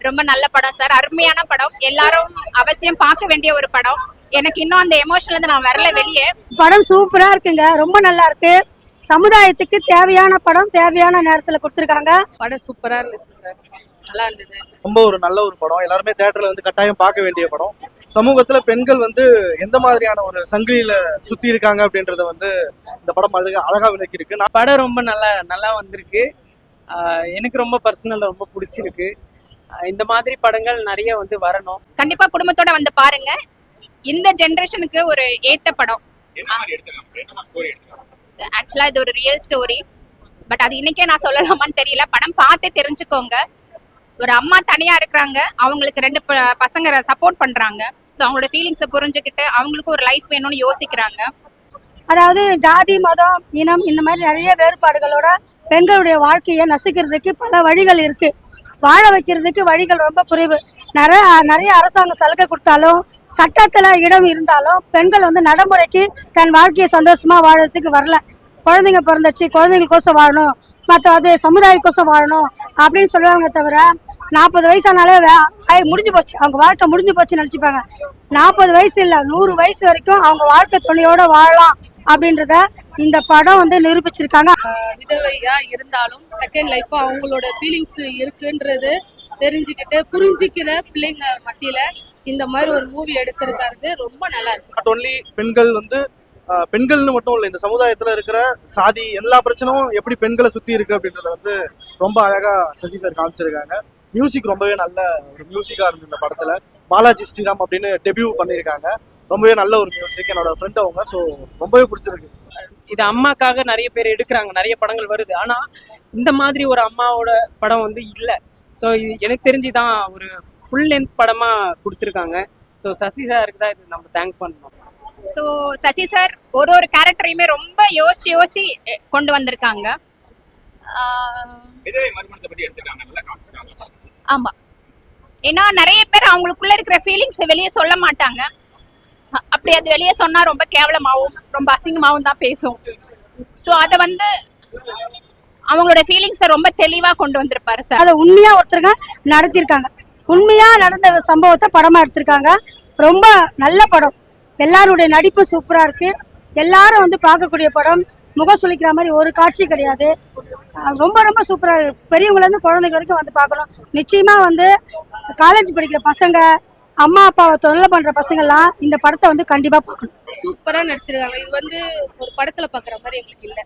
ரொம்ப நல்ல படம் சார், அருமையான படம், எல்லாரும் அவசியம் பார்க்க வேண்டிய ஒரு படம். எனக்கு இன்னும் அந்த எமோஷன்ல இருந்து நான் வரல வெளியே. படம் சூப்பரா இருக்குங்க, ரொம்ப நல்லா இருக்கு. சமுதாயத்துக்கு தேவையான படம் தேவையான நேரத்துல கொடுத்துருக்காங்க. படம் சூப்பரா இருந்துச்சு சார், நல்லா இருந்தது. ரொம்ப ஒரு நல்ல ஒரு படம், எல்லாருமே தியேட்டர்ல வந்து கட்டாயம் பார்க்க வேண்டிய படம். சமூகத்துல பெண்கள் வந்து எந்த மாதிரியான ஒரு சங்கிலியில சுத்தி இருக்காங்க அப்படின்றத வந்து இந்த படம் அழகா விளக்கி இருக்கு. படம் ரொம்ப நல்லா வந்திருக்கு. எனக்கு ரொம்ப பர்சனலா ரொம்ப பிடிச்சிருக்கு. இந்த மாதிரி படங்கள் நிறைய வந்து வரணும். கண்டிப்பா குடும்பத்தோட வந்து பாருங்க, இந்த ஜெனரேஷனுக்கு ஒரு ஏத்த படம். ஆக்சுவலா இது ஒரு ரியல் ஸ்டோரி, பட் அது இன்னைக்கே நான் சொல்லலாமான்னு தெரியல. படம் பார்த்தே தெரிஞ்சுக்கோங்க. ஒரு அம்மா தனியா இருக்கிறாங்க, அவங்களுக்கு 2 பசங்க சப்போர்ட் பண்றாங்க. ஸோ அவங்களோட ஃபீலிங்ஸை புரிஞ்சுக்கிட்டு அவங்களுக்கு ஒரு லைஃப் வேணும்னு யோசிக்கிறாங்க. அதாவது ஜாதி மதம் இனம் இந்த மாதிரி நிறைய வேறுபாடுகளோட பெண்களுடைய வாழ்க்கையை நசுக்கிறதுக்கு பல வழிகள் இருக்கு. வாழ வைக்கிறதுக்கு வழிகள் ரொம்ப குறைவு. நிறைய அரசாங்கம் சலுகை கொடுத்தாலும் சட்டத்துல இடம் இருந்தாலும் பெண்கள் வந்து நடைமுறைக்கு தன் வாழ்க்கையை சந்தோஷமா வாழறதுக்கு வரல. குழந்தைங்க பிறந்துச்சு, குழந்தைங்களுக்கோசம் வாழணும், மற்ற சமுதாயக்கோசம் வாழணும் அப்படின்னு சொல்லுவாங்க. தவிர 40 வயசானாலே முடிஞ்சு போச்சு, அவங்க வாழ்க்கை முடிஞ்சு போச்சுன்னு நினைச்சுப்பாங்க. 40 வயசு இல்லை, 100 வயசு வரைக்கும் அவங்க வாழ்க்கை துணையோட வாழலாம் அப்படின்றத இந்த படம் வந்து நிரூபிச்சிருக்காங்க. விதவையா இருந்தாலும் செகண்ட் லைஃப் அவங்களோட ஃபீலிங்ஸ் இருக்குன்றது தெரிஞ்சுக்கிட்டு புரிஞ்சுக்கிற பிள்ளைங்க மத்தியில இந்த மாதிரி ஒரு மூவி எடுத்திருக்காரு, ரொம்ப நல்லா இருக்கு. நாட் ஒன்லி பெண்கள் வந்து பெண்கள்னு மட்டும் இல்லை, இந்த சமுதாயத்துல இருக்கிற சாதி எல்லா பிரச்சனையும் எப்படி பெண்களை சுத்தி இருக்கு அப்படின்றத வந்து ரொம்ப அழகா சசி சார் காமிச்சிருக்காங்க. மியூசிக் ரொம்பவே நல்ல ஒரு மியூசிக்கா இருந்து இந்த படத்துல. பாலாஜி ஸ்ரீராம் அப்படின்னு டெபியூ பண்ணியிருக்காங்க, ரொம்பவே நல்ல ஒரு மியூசிக். என்னோட ஃப்ரெண்ட் அவங்க, ஸோ ரொம்பவே பிடிச்சிருக்கு. இது அம்மாக்காக நிறைய பேர் எடுக்கிறாங்க, நிறைய படங்கள் வருது. ஆனா இந்த மாதிரி ஒரு அம்மாவோட படம் வந்து இல்லை. ஸோ இது எனக்கு தெரிஞ்சுதான் ஒரு ஃபுல் லென்த் படமா கொடுத்துருக்காங்க. ஸோ சசி சாருக்கு தான் இது நம்ம தேங்க் பண்ணணும். ஸோ சசி சார் ஒரு கேரக்டரையுமே ரொம்ப யோசிச்சு கொண்டு வந்திருக்காங்க. ஆமா, ஏன்னா நிறைய பேர் அவங்களுக்குள்ள இருக்கிற ஃபீலிங்ஸ் வெளியே சொல்ல மாட்டாங்க. அப்படி அது வெளியே சொன்னா ரொம்ப கேவலமாகவும் ரொம்ப அசிங்கமாகவும் தான் பேசும். ஸோ அதை வந்து அவங்களோட ஃபீலிங்ஸை ரொம்ப தெளிவா கொண்டு வந்திருப்பாரு சார். அதை உண்மையா ஒருத்தருங்க நடத்திருக்காங்க, உண்மையா நடந்த சம்பவத்தை படமா எடுத்திருக்காங்க. ரொம்ப நல்ல படம், எல்லாருடைய நடிப்பு சூப்பரா இருக்கு. எல்லாரும் வந்து பார்க்கக்கூடிய படம், முகம் சுளிக்கிற மாதிரி ஒரு காட்சி கிடையாது. ரொம்ப ரொம்ப சூப்பரா இருக்கு. பெரியவங்கள இருந்து குழந்தைங்க வரைக்கும் வந்து பார்க்கணும். நிச்சயமா வந்து காலேஜ் படிக்கிற பசங்க, அம்மா அப்பாவை தொல்லை பண்ற பசங்கள்லாம் இந்த படத்தை வந்து கண்டிப்பா பார்க்கணும். சூப்பரா நடிச்சிருக்காங்க. இது வந்து ஒரு படத்துல பாக்குற மாதிரி எங்களுக்கு இல்லை.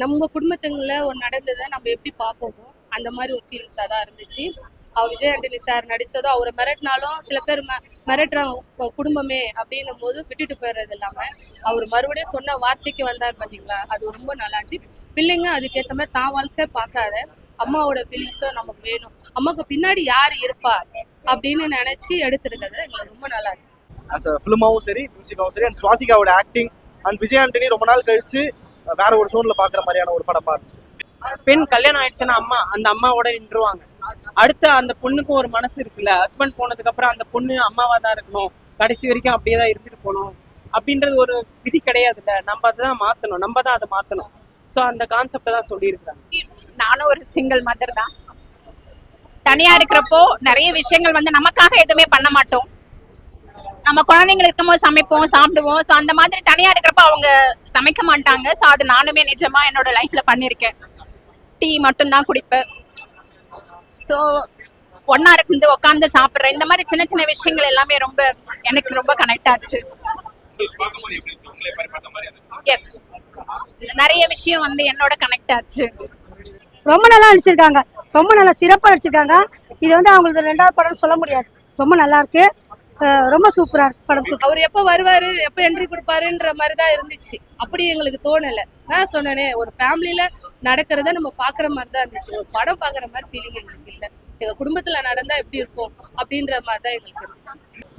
நம்ம குடும்பத்துங்கள ஒரு நடந்ததை நம்ம எப்படி பார்ப்போமோ அந்த மாதிரி ஒரு ஃபீலிங்ஸாக தான் இருந்துச்சு. விஜய் ஆண்டனி சார் நடித்ததும் அவரை மிரட்டினாலும் சில பேர் மிரட்டுறாங்க குடும்பமே அப்படின்னும் போது விட்டுட்டு போயிடுறது இல்லாமல் அவர் மறுபடியும் சொன்ன வார்த்தைக்கு வந்தார் பார்த்தீங்களா, அது ரொம்ப நல்லாச்சு. பிள்ளைங்க அதுக்கேற்ற மாதிரி தான் வாழ்க்கை பார்க்காத அம்மாவோட ஃபீலிங்ஸும் நமக்கு வேணும், அம்மாவுக்கு பின்னாடி யார் இருப்பா அப்படின்னு நினைச்சு எடுத்துருக்கிறது எங்களுக்கு ரொம்ப நல்லா இருக்கு. ஆஸ் அ ஃபிலிமாவும் சரி, மியூசிக்காவும் சரி, அண்ட் சுவாசிகாவோட ஆக்டிங் அண்ட் விஜய் ஆண்டனி ரொம்ப நாள் கழிச்சு வேற ஒரு சோன்ல பாக்குற மாதிரியான ஒரு படமா இருக்கு. பெண் கல்யாணம் ஆயிடுச்சுன்னா அந்த அம்மாவோட நின்றுவாங்க. அடுத்து அந்த பொண்ணுக்கும் ஒரு மனசு இருக்குல்ல, ஹஸ்பண்ட் போனதுக்கு அப்புறம் அந்த பொண்ணு அம்மாவா தான் இருக்கணும், கடைசி வரைக்கும் அப்படியே தான் இருந்துட்டு போகணும் அப்படின்றது ஒரு விதி கிடையாதுல்ல. நம்ம அதை மாத்தணும், நம்ம தான் அதை மாத்தணும். ஸோ அந்த கான்செப்டை தான் சொல்லியிருக்காங்க. நானும் ஒரு சிங்கிள் மதர் தான். தனியா இருக்கிறப்போ நிறைய விஷயங்கள் வந்து நமக்காக எதுவுமே பண்ண மாட்டோம். நம்ம குழந்தைங்க இருக்கும்போது சமைப்போம், சாப்பிடுவோம். ஸோ அந்த மாதிரி தனியா இருக்கிறப்ப அவங்க சமைக்க மாட்டாங்க. ஸோ அது நானுமே நிஜமா என்னோட லைஃப்ல பண்ணியிருக்கேன். டீ மட்டும்தான் குடிப்பேன். ஸோ ஒன்னா இருந்து உட்காந்து சாப்பிட்றேன். இந்த மாதிரி சின்ன சின்ன விஷயங்கள் எல்லாமே எனக்கு ரொம்ப கனெக்ட் ஆச்சு. எஸ், நிறைய விஷயம் வந்து என்னோட கனெக்ட் ஆச்சு. ரொம்ப நல்லா நடிச்சிருக்காங்க, ரொம்ப நல்லா சிறப்பாக நடிச்சிருக்காங்க. இது வந்து அவங்களுக்கு 2வது படம் சொல்ல முடியாது, ரொம்ப நல்லா இருக்கு, ரொம்ப சூப்பரா இருக்கு படம். அவர் எப்ப வருவாரு, எப்ப என்ட்ரி கொடுப்பாருன்ற மாதிரி தான் இருந்துச்சு. அப்படி எங்களுக்கு தோணல. நான் சொன்னேனே, ஒரு ஃபேமிலியில நடக்கிறத நம்ம பாக்குற மாதிரி தான் இருந்துச்சு. ஒரு படம் பாக்குற மாதிரி ஃபீலிங் எங்களுக்கு இல்லை. எங்க குடும்பத்துல நடந்தா எப்படி இருக்கும் அப்படின்ற மாதிரி தான் எங்களுக்கு இருந்துச்சு.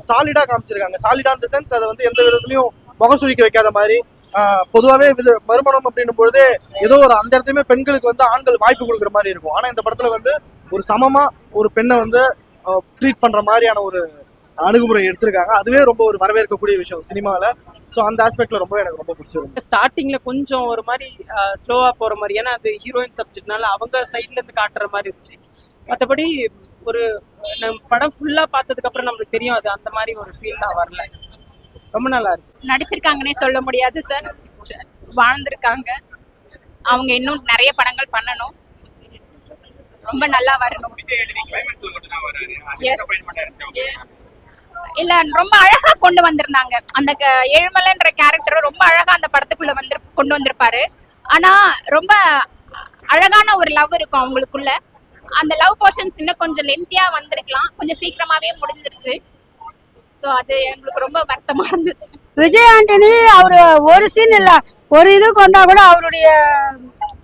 சாலிடா காமிச்சிருக்காங்க. சாலிடா இந்த சென்ஸ், அதை வந்து எந்த விதத்துலயும் முகசுலிக்க வைக்காத மாதிரி. பொதுவாகவே மறுமணம் அப்படின்னும் பொழுது ஏதோ ஒரு அந்த இடத்துலயுமே பெண்களுக்கு வந்து ஆண்கள் வாய்ப்பு கொடுக்குற மாதிரி இருக்கும். ஆனா இந்த படத்துல வந்து ஒரு சமமா ஒரு பெண்ணை வந்து ட்ரீட் பண்ற மாதிரியான ஒரு அணுகுமுறை எடுத்திருக்காங்க. அதுவே ரொம்ப ஒரு வரவேற்கக்கூடிய விஷயம் சினிமாவில். ஸோ அந்த ஆஸ்பெக்ட்ல எனக்கு ரொம்ப பிடிச்சிருக்கு. ஸ்டார்டிங்ல கொஞ்சம் ஒரு மாதிரி ஸ்லோவா போற மாதிரி, ஏன்னா அது ஹீரோயின் சப்ஜெக்ட்னால அவங்க சைட்ல இருந்து காட்டுற மாதிரி இருந்துச்சு. மற்றபடி ஒரு நம்ம படம் ஃபுல்லா பார்த்ததுக்கு அப்புறம் நம்மளுக்கு தெரியும் அது அந்த மாதிரி ஒரு ஃபீல் தான் வரல. ரொம்ப நல்லா இருக்கு. நடிச்சிருக்காங்கன்னே சொல்ல முடியாது சார், வாழ்ந்திருக்காங்க. அவங்க இன்னும் நிறைய படங்கள் பண்ணணும், ரொம்ப நல்லா வரணும். Yes. இல்ல ரொம்ப அழகா கொண்டு வந்திருந்தாங்க. அந்த ஏழுமலைன்ற கேரக்டர் ரொம்ப அழகா அந்த படத்துக்குள்ள கொண்டு வந்திருப்பாரு. ஆனா ரொம்ப அழகான ஒரு லவ் இருக்கும் அவங்களுக்குள்ள. அந்த லவ் போர்ஷன்ஸ் இன்னும் கொஞ்சம் லென்த்தியா வந்திருக்கலாம், கொஞ்சம் சீக்கிரமாவே முடிஞ்சிருச்சு. சோ அது எங்களுக்கு ரொம்ப வருத்தமா இருந்துச்சு. விஜய் ஆண்டனி அவரு ஒரு சீன் இல்ல, ஒரு இது கொண்டா கூட அவருடைய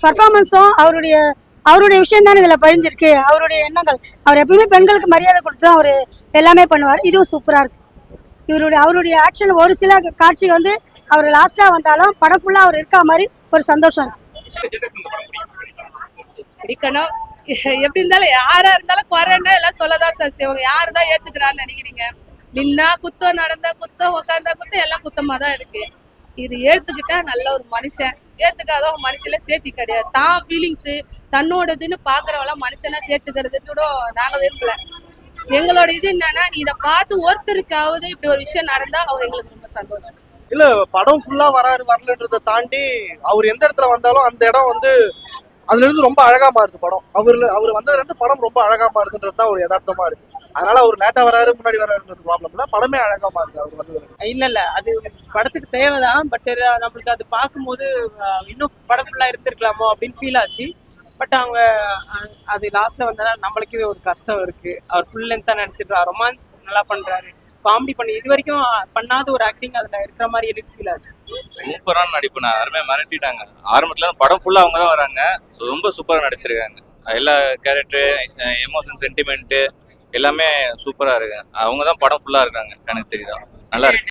பர்ஃபார்மன்ஸும் அவருடைய விஷயம் தான் இதுல பதிஞ்சிருக்கு. அவருடைய எண்ணங்கள், அவர் எப்பவுமே பெண்களுக்கு மரியாதை கொடுத்து அவரு எல்லாமே பண்ணுவார். இதுவும் சூப்பரா இருக்கு. அவருடைய ஆக்ஷன் ஒரு சில காட்சி வந்து அவர் லாஸ்டா வந்தாலும் படம் ஃபுல்லா அவர் இருக்கா மாதிரி ஒரு சந்தோஷம் இருக்கு. பிடிக்கணும். எப்படி இருந்தாலும் யாரா இருந்தாலும் குறைன்னா எல்லாம் சொல்லதான் சார் செய்வாங்க. யாரு தான் ஏத்துக்கிறான்னு நினைக்கிறீங்க? நின்னா குத்தம், நடந்தா குத்தம், உக்காந்தா குத்தம், எல்லாம் குத்தமா தான் இருக்கு. இது ஏத்துக்கிட்டா நல்ல ஒரு மனுஷன், ஏத்துக்காத மனுஷன்ல சேர்த்தி கிடையாது. தான் ஃபீலிங்ஸ் தன்னோடதுன்னு பாக்குறவெல்லாம் மனுஷனா சேர்த்துக்கிறதுக்கு கூட நாங்க விரும்பல. எங்களோட இது என்னன்னா, இதை பார்த்து ஒருத்தருக்காவது இப்படி ஒரு விஷயம் நடந்தா அவங்க எங்களுக்கு ரொம்ப சந்தோஷம். இல்ல படம் ஃபுல்லா வரலன்றதை தாண்டி அவர் எந்த இடத்துல வந்தாலும் அந்த இடம் வந்து அதுல இருந்து ரொம்ப அழகா மாறுது படம். அவர் வந்ததுல இருந்து படம் ரொம்ப அழகா மாறுதுன்றது தான் ஒரு யதார்த்தமா இருக்கு. அதனால அவர் லேட்டா வராரு முன்னாடி வராருன்றது ப்ராப்ளம் இல்ல, படமே அழகா மாறுது அவர் வந்ததுல. இல்ல அது படத்துக்கு தேவைதான். பட் நம்மளுக்கு அது பார்க்கும்போது இன்னும் படம் ஃபுல்லா இருந்திருக்கலாமோ அப்படின்னு ஃபீல் ஆச்சு. பட் அவங்க அது லாஸ்ட்ல வந்தா நம்மளுக்கே ஒரு கஷ்டம் இருக்கு. அவர் ஃபுல் லென்த்தா நடிச்சிருக்காரு, ரொமான்ஸ் நல்லா பண்றாரு, காமெடி பண்ணி இது வரைக்கும் பண்ணாத ஒரு ஆக்டிங் அதுல இருக்கிற மாதிரி எனக்கு ஃபீல் ஆச்சு. சூப்பரான நடிப்பு, நான் அருமையா மிரட்டிட்டாங்க. ஆரம்பத்துல படம் ஃபுல்லா அவங்க தான் வராங்க, ரொம்ப சூப்பரா நடிச்சிருக்காங்க. எல்லா கேரக்டர், எமோஷன், சென்டிமெண்ட் எல்லாமே சூப்பரா இருக்கு. அவங்க தான் படம் ஃபுல்லா இருக்காங்க, எனக்கு தெரியுதா. நல்லா இருக்கு.